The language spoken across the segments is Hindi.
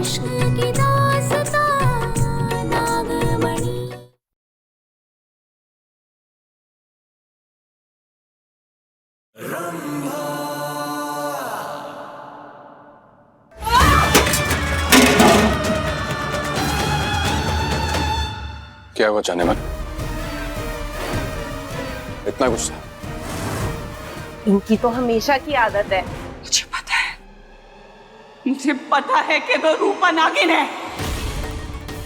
इश्क की दास्तां नागमणि। क्या हुआ जाने मन? इतना गुस्सा? इनकी तो हमेशा की आदत है। मुझे पता है कि वो रूपा नागिन है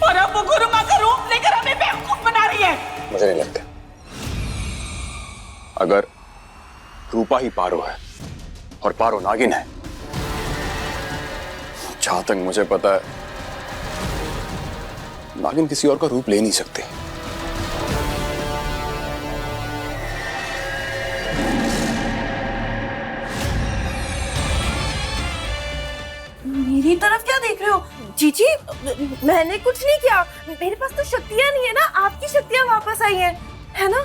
और अब वो गुरुमा का रूप लेकर हमें बेवकूफ बना रही है। मुझे नहीं लगता। अगर रूपा ही पारो है और पारो नागिन है, जहां तक मुझे पता है नागिन किसी और का रूप ले नहीं सकते। मेरी तरफ क्या देख रहे हो? जीजी, मैंने कुछ नहीं किया। मेरे पास तो शक्तियां नहीं है ना, आपकी शक्तियां वापस आई हैं, है ना?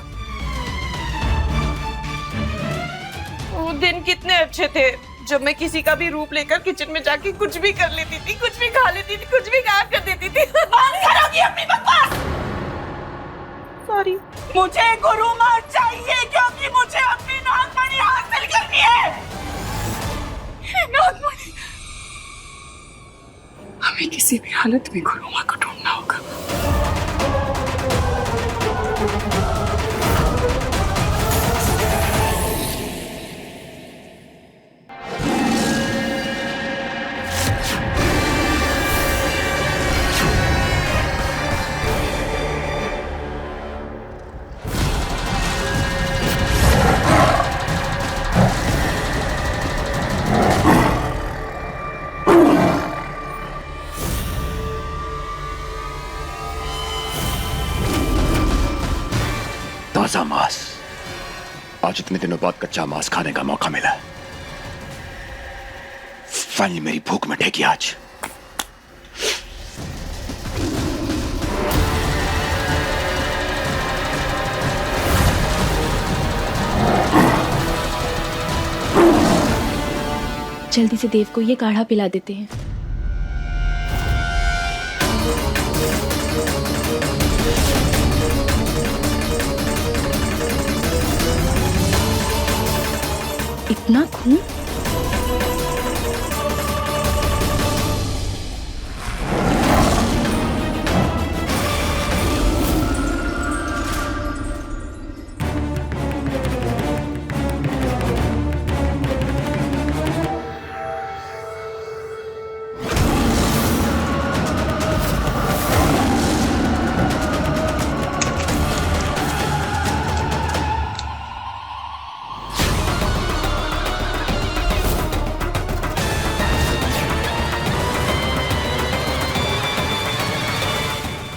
वो दिन कितने अच्छे थे जब मैं किसी का भी रूप लेकर किचन में जाके कुछ भी कर लेती थी, कुछ भी खा लेती थी, कुछ भी गायब कर देती थी। बंद करोगी अपनी बकवास? सॉरी। मुझे गुरुमा चाहिए क्योंकि मुझे अपनी नागमणि हासिल करनी है। नागमणि, हमें किसी भी हालत में गुरुमा को ढूंढना होगा। ताजा मांस। आज इतने दिनों बाद कच्चा मांस खाने का मौका मिला। फाइनली मेरी भूख मिटेगी आज। जल्दी से देव को ये काढ़ा पिला देते हैं। इतना खून?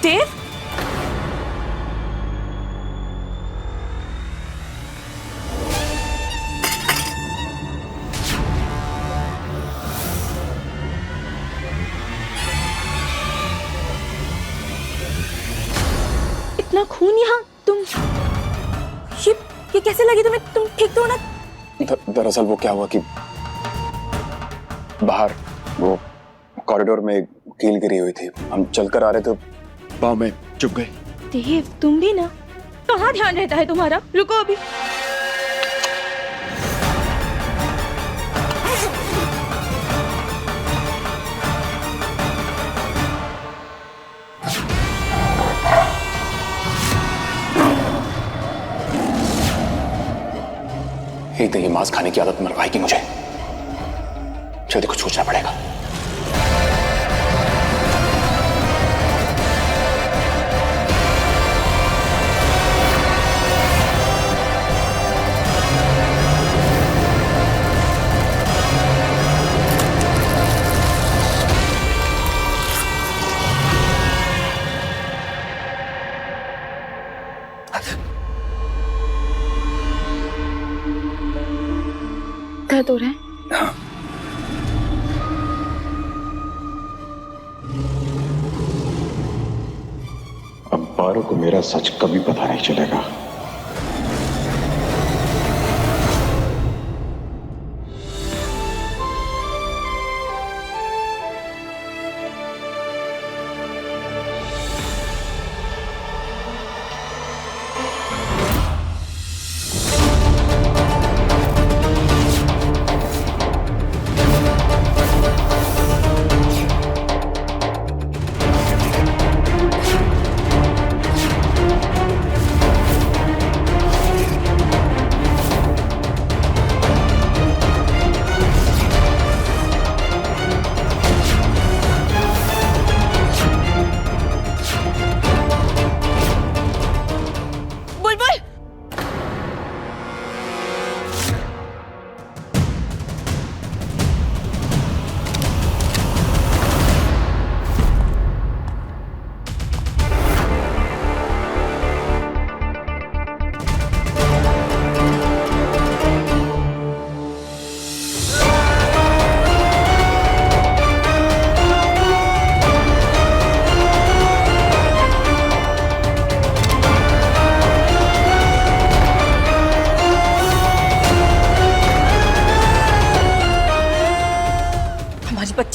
देव, इतना खून यहाँ? तुम ये कैसे लगी तुम्हें? तुम ठीक तो हो ना? दरअसल वो क्या हुआ कि बाहर वो कॉरिडोर में एक कील गिरी हुई थी। हम चलकर आ रहे थे, पाँव में चुभ गए। देव, तुम भी ना, कहाँ ध्यान रहता है तुम्हारा? रुको अभी। एक दिन ये मांस खाने की आदत मरवाएगी मुझे। जल्दी कुछ सोचना पड़ेगा। दर्द हो रहा है? हाँ। अब पारो को मेरा सच कभी पता नहीं चलेगा।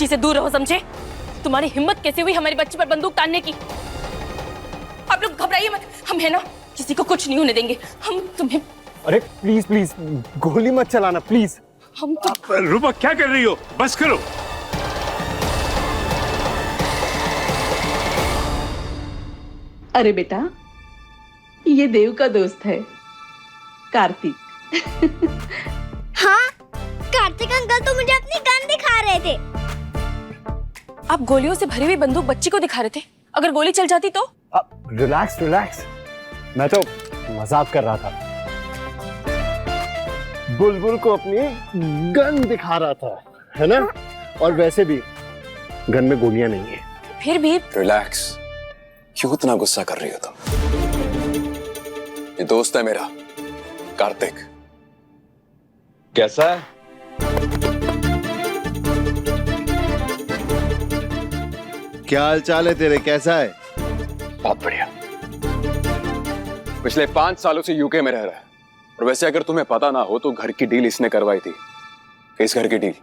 बच्ची से दूर रहो, समझे? तुम्हारी हिम्मत कैसे हुई हमारी बच्ची पर बंदूक तानने की? आप लोग घबराइए मत, हम है ना, किसी को कुछ नहीं होने देंगे। हम तुम्हें, अरे प्लीज प्लीज गोली मत चलाना प्लीज। हम तो रूपा क्या कर रही हो? बस करो। अरे बेटा, ये देव का दोस्त है कार्तिक। हाँ, कार्तिक अंकल तो मुझे अपनी गन दिखा रहे थे। आप गोलियों से भरी हुई बंदूक बच्ची को दिखा रहे थे, अगर गोली चल जाती तो? रिलैक्स रिलैक्स, मैं तो मजाक कर रहा था। बुलबुल को अपनी गन दिखा रहा था, है ना? और वैसे भी गन में गोलियां नहीं है। फिर भी रिलैक्स, क्यों इतना गुस्सा कर रही हो तुम? ये दोस्त है मेरा कार्तिक। कैसा है? क्या हाल चाल है तेरे? कैसा है? बहुत बढ़िया। पिछले 5 सालों से यूके में रह रहा है। और वैसे अगर तुम्हें पता ना हो तो घर की डील इसने करवाई थी। किस घर की डील?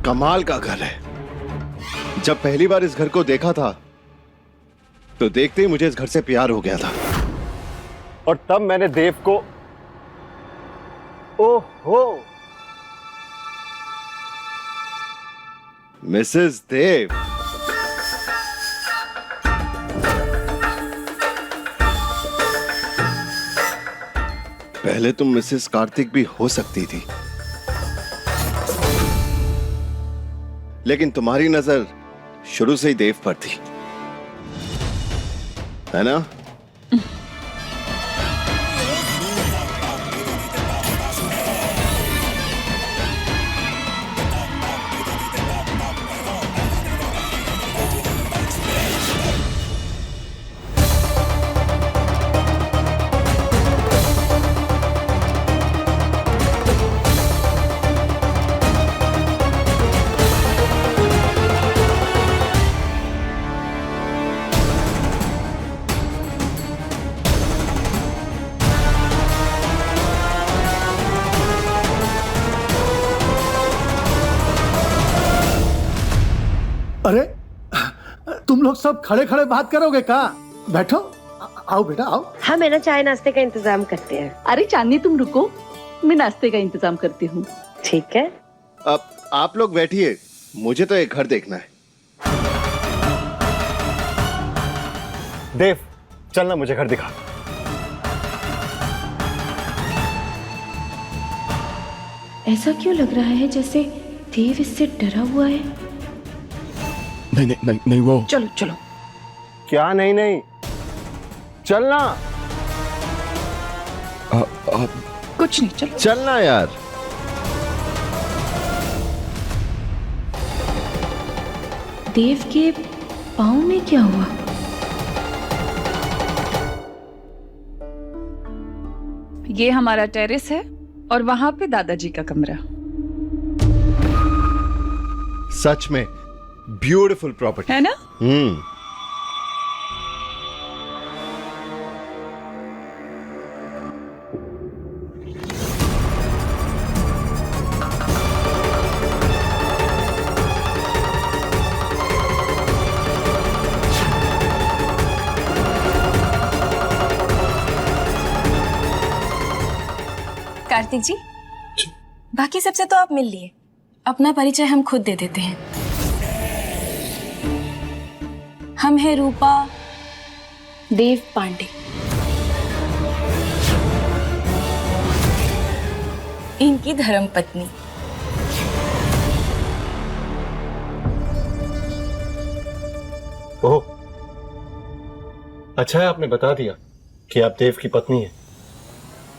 कमाल का घर है। जब पहली बार इस घर को देखा था तो देखते ही मुझे इस घर से प्यार हो गया था। और तब मैंने देव को, ओहो, मिसेस देव, पहले तुम मिसेस कार्तिक भी हो सकती थी, लेकिन तुम्हारी नजर शुरू से ही देव पर थी, है ना? अरे तुम लोग सब खड़े खड़े बात करोगे का? बैठो, आओ बेटा आओ। हम है ना चाय नाश्ते का इंतजाम करते हैं। अरे चांदनी तुम रुको, मैं नाश्ते का इंतजाम करती हूँ। ठीक है। अब आप लोग बैठिए, मुझे तो एक घर देखना है। देव चलना, मुझे घर दिखा। ऐसा क्यों लग रहा है जैसे देव इससे डरा हुआ है? नहीं वो। चलो चलो। क्या नहीं नहीं, चलना। कुछ नहीं, चलो चलना यार। देव के पाँव में क्या हुआ? ये हमारा टेरेस है और वहां पे दादाजी का कमरा। सच में ब्यूटीफुल प्रॉपर्टी है ना? कार्तिक जी, बाकी सबसे तो आप मिल लिए, अपना परिचय हम खुद दे देते हैं। हम हैं रूपा देव पांडे, इनकी धर्म पत्नी। ओह, अच्छा है आपने बता दिया कि आप देव की पत्नी हैं,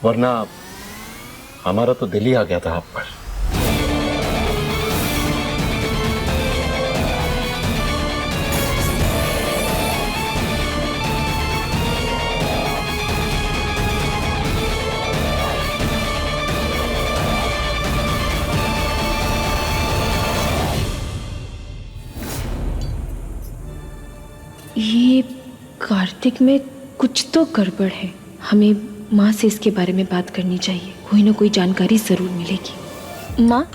वरना हमारा तो दिल ही आ गया था आप पर। ये कार्तिक में कुछ तो गड़बड़ है, हमें माँ से इसके बारे में बात करनी चाहिए, कोई ना कोई जानकारी जरूर मिलेगी। माँ,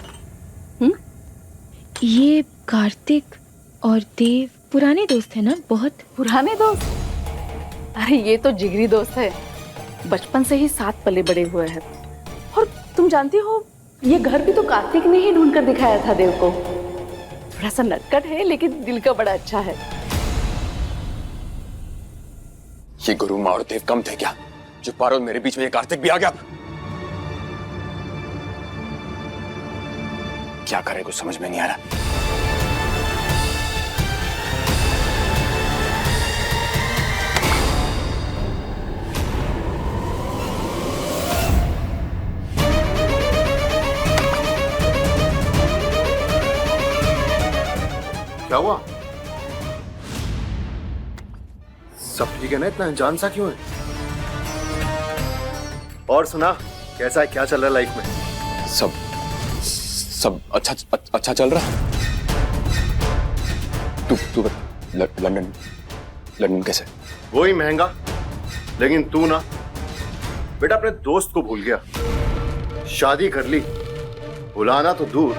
ये कार्तिक और देव पुराने दोस्त हैं ना? बहुत पुराने दोस्त? अरे ये तो जिगरी दोस्त है, बचपन से ही साथ पले बड़े हुए हैं। और तुम जानती हो, ये घर भी तो कार्तिक ने ही ढूंढ कर दिखाया था देव को। थोड़ा सा नटखट है लेकिन दिल का बड़ा अच्छा है। ये गुरु माँ और देव कम थे क्या, जो पारो मेरे बीच में ये कार्तिक भी आ गया? क्या करे कुछ समझ में नहीं आ रहा। क्या हुआ? सब ठीक है ना? इतना अनजान सा क्यों है? और सुना, कैसा है, क्या चल रहा है लाइफ में? सब अच्छा चल रहा है। तू लंदन कैसे? वही महंगा, लेकिन तू ना बेटा अपने दोस्त को भूल गया। शादी कर ली, बुलाना तो दूर,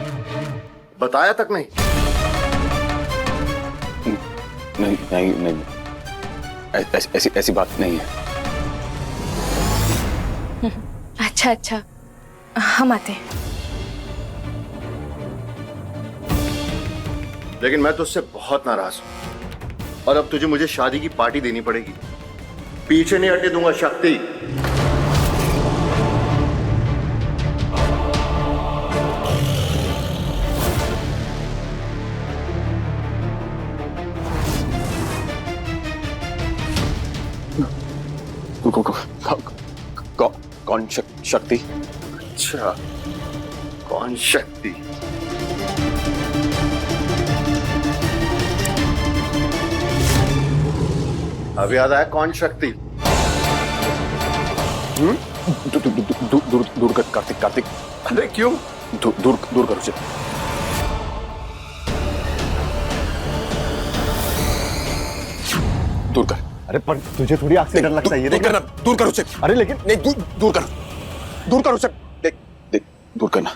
बताया तक नहीं। नहीं, ऐसी बात नहीं है। अच्छा, हम आते हैं। लेकिन मैं तुझसे बहुत नाराज हूं, और अब तुझे मुझे शादी की पार्टी देनी पड़ेगी। पीछे नहीं हटने दूंगा शक्ति। कौन शक्ति? अच्छा, कौन शक्ति? अब याद आया कौन शक्ति? दूर कर कार्तिक। अरे क्यों? दूर कर उसे। दूर कर। अरे पर तुझे थोड़ी आग से डर लगता है? ये देख ना, दूर कर उसे। अरे लेकिन नहीं, दूर कर उसे। देख दूर करना।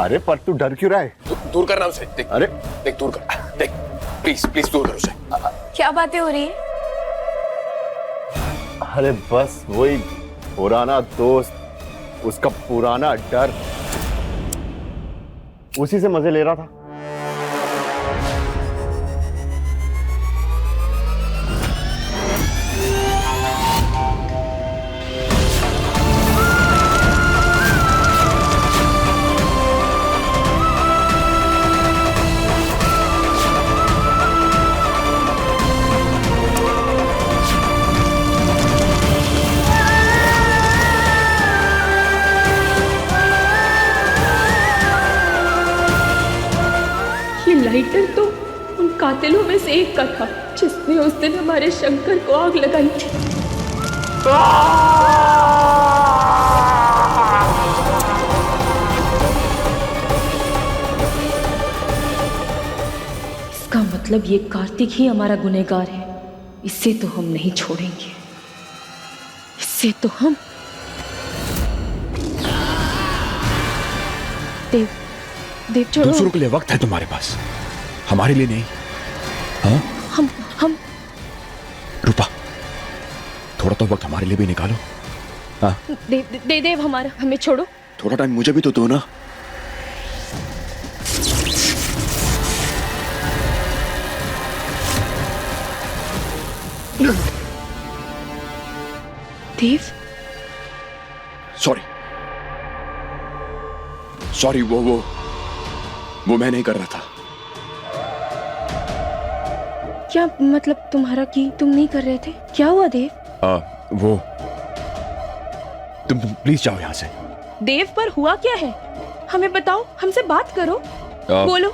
अरे पर तू डर क्यों रहा है? दूर करना उसे। देख, अरे देख दूर कर। देख प्लीज दूर कर उसे। क्या बातें हो रही है? अरे बस वही पुराना दोस्त, उसका पुराना डर, उसी से मजे ले रहा था। लाइटर तो उन कातिलों में से एक का था जिसने उस दिन हमारे शंकर को आग लगाई थी। इसका मतलब ये कार्तिक ही हमारा गुनहगार है। इसे तो हम नहीं छोड़ेंगे। इससे तो हम देव छोड़ो। दूसरों के लिए वक्त है तुम्हारे पास, हमारे लिए नहीं। हाँ? हम रूपा, थोड़ा तो वक्त हमारे लिए भी निकालो। हाँ? देव हमारा, हमें छोड़ो। थोड़ा टाइम मुझे भी तो दो ना। देव, सॉरी। सॉरी, वो मैं नहीं कर रहा था। क्या मतलब तुम्हारा कि तुम नहीं कर रहे थे? क्या हुआ देव? वो तुम प्लीज जाओ यहाँ से। देव, पर हुआ क्या है? हमें बताओ, हमसे बात करो। बोलो।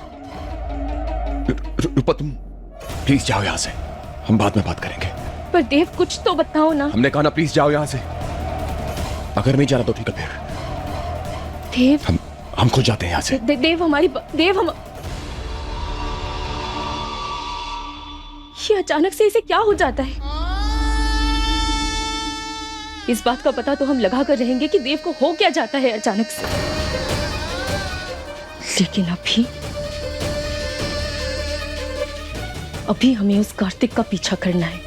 रूपा, तुम प्लीज जाओ यहाँ से, हम बाद में बात करेंगे। पर देव, कुछ तो बताओ ना। हमने कहा ना, प्लीज जाओ यहाँ से। अगर नहीं जाना तो ठीक है, फिर देव, हम खुद जाते हैं यहाँ से। देव, देव, हम ये अचानक से इसे क्या हो जाता है? इस बात का पता तो हम लगा कर रहेंगे कि देव को हो क्या जाता है अचानक से। लेकिन अभी हमें उस कार्तिक का पीछा करना है।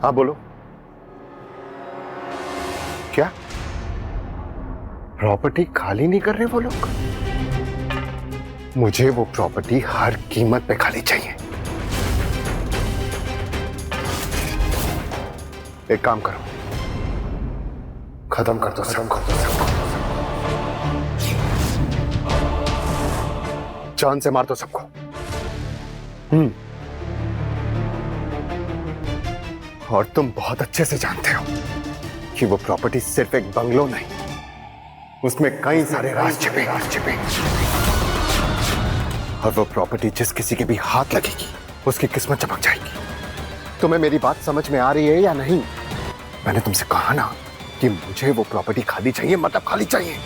हाँ बोलो। क्या प्रॉपर्टी खाली नहीं कर रहे वो लोग? मुझे वो प्रॉपर्टी हर कीमत पे खाली चाहिए। एक काम करो, खत्म कर दो सबको, जान से मार दो सबको। और तुम बहुत अच्छे से जानते हो कि वो प्रॉपर्टी सिर्फ एक बंगलो नहीं, उसमें कई सारे राज छिपे। और वो प्रॉपर्टी जिस किसी के भी हाथ लगेगी उसकी किस्मत चमक जाएगी। तुम्हें मेरी बात समझ में आ रही है या नहीं? मैंने तुमसे कहा ना कि मुझे वो प्रॉपर्टी खाली चाहिए, मतलब खाली चाहिए।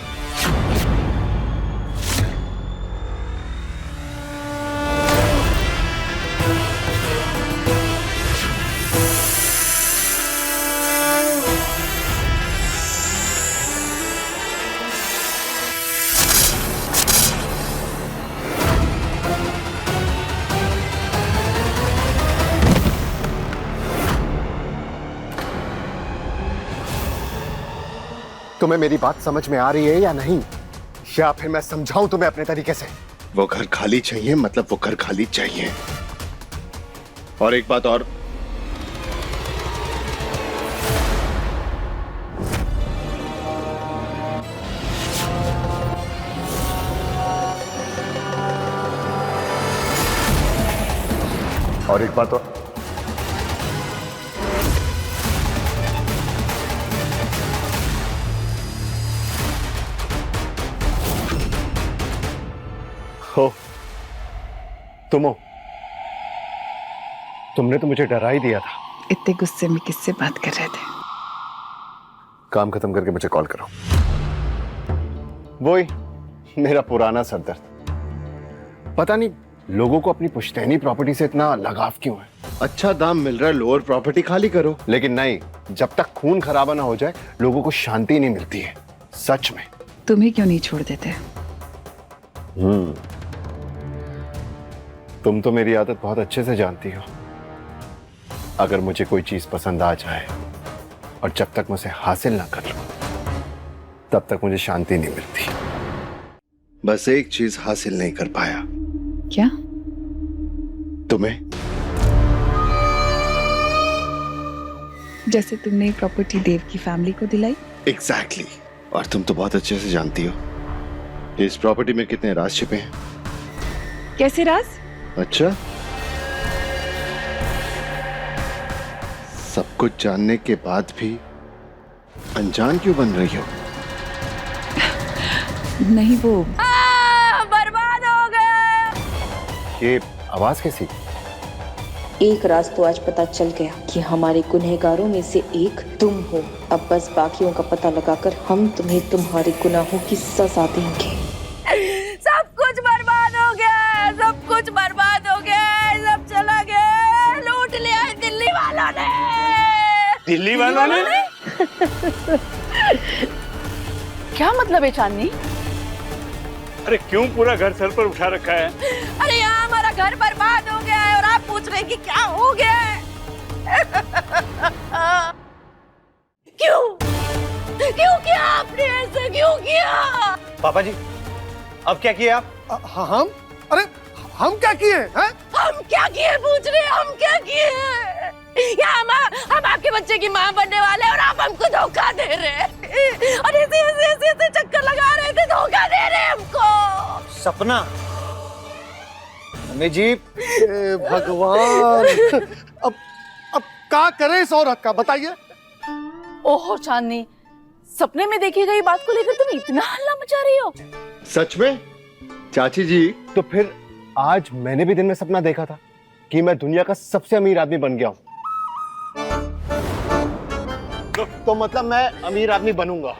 तुम्हें मेरी बात समझ में आ रही है या नहीं? या फिर मैं समझाऊं तुम्हें अपने तरीके से? वो घर खाली चाहिए, मतलब वो घर खाली चाहिए। और एक बात और, हो तुमने तो मुझे डरा ही दिया था। इतने गुस्से में किससे बात कर रहे थे? काम खत्म करके मुझे कॉल करो। वही मेरा पुराना सरदर्द। पता नहीं लोगों को अपनी पुश्तैनी प्रॉपर्टी से इतना लगाव क्यों है। अच्छा दाम मिल रहा है, लोअर प्रॉपर्टी खाली करो। लेकिन नहीं, जब तक खून खराबा ना हो जाए लोगों को शांति नहीं मिलती है। सच में। तुम्हें क्यों नहीं छोड़ देते? तुम तो मेरी आदत बहुत अच्छे से जानती हो। अगर मुझे कोई चीज पसंद आ जाए और जब तक मैं उसे हासिल ना कर लूं तब तक मुझे शांति नहीं मिलती। बस एक चीज हासिल नहीं कर पाया। क्या? तुम्हें। जैसे तुमने प्रॉपर्टी देव की फैमिली को दिलाई। एग्जैक्टली। और तुम तो बहुत अच्छे से जानती हो कि इस प्रॉपर्टी में कितने राज छिपे हैं। कैसे राज? अच्छा, सब कुछ जानने के बाद भी अनजान क्यों बन रही हो? नहीं, वो बर्बाद हो गए। ये आवाज कैसी? एक राज तो आज पता चल गया कि हमारे गुनहगारों में से एक तुम हो। अब बस बाकियों का पता लगाकर हम तुम्हें तुम्हारे गुनाहों की सजा देंगे। सब कुछ बर्बाद हो गया, सब कुछ बर्बाद हो गया, सब चला गया, लूट लिया दिल्ली वालों ने। दिल्ली वालों ने? क्या मतलब है चांदनी? अरे क्यों पूरा घर सर पर उठा रखा है? अरे यहाँ हमारा घर बर्बाद हो गया है और आप पूछ रहे हैं कि क्या हो गया है? क्यों किया आपने ऐसा, क्यों किया? पापा जी, अब क्या किया आप? हम? अरे हम क्या किए हैं? हम क्या किए पूछ रहे हैं, हम क्या किए? हम आपके बच्चे की माँ बनने वाले और आप हमको धोखा दे रहे हैं और ऐसे चक्कर लगा रहे थे, धोखा दे रहे हैं हमको। सपना, अम्मी जी, भगवान, अब क्या करें इस औरत का, बताइए। ओहो चांदनी, सपने में देखी गई बात को लेकर तुम इतना हल्ला मचा रही हो? सच में चाची जी? तो फिर आज मैंने भी दिन में सपना देखा था कि मैं दुनिया का सबसे अमीर आदमी बन गया हूं। तो मतलब मैं अमीर आदमी बनूंगा।